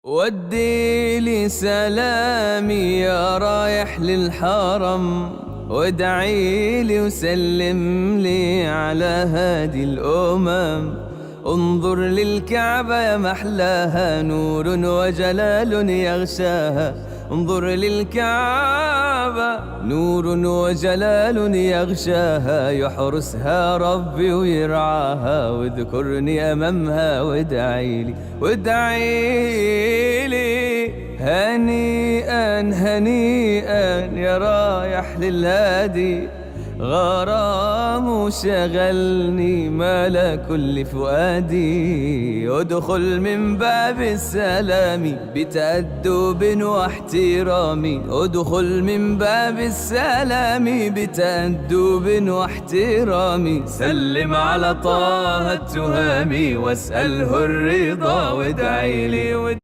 ودي لي سلامي يا رايح للحرم، وادعي لي وسلم لي على هادي الأمم. انظر للكعبة يا محلاها، نور وجلال يغشاها. انظر للكعبة، نور وجلال يغشاها. يحرسها ربي ويرعاها، واذكرني أمامها وادعي لي وادعي لي. هنيئا هنيئا يا رايح للهادي، غرام شغلني مال كل فؤادي. ادخل من باب السلام بتأدب واحترام، ادخل من باب السلام بتأدب واحترام. سلم على طه التهامي واسأله الرضا وادعي لي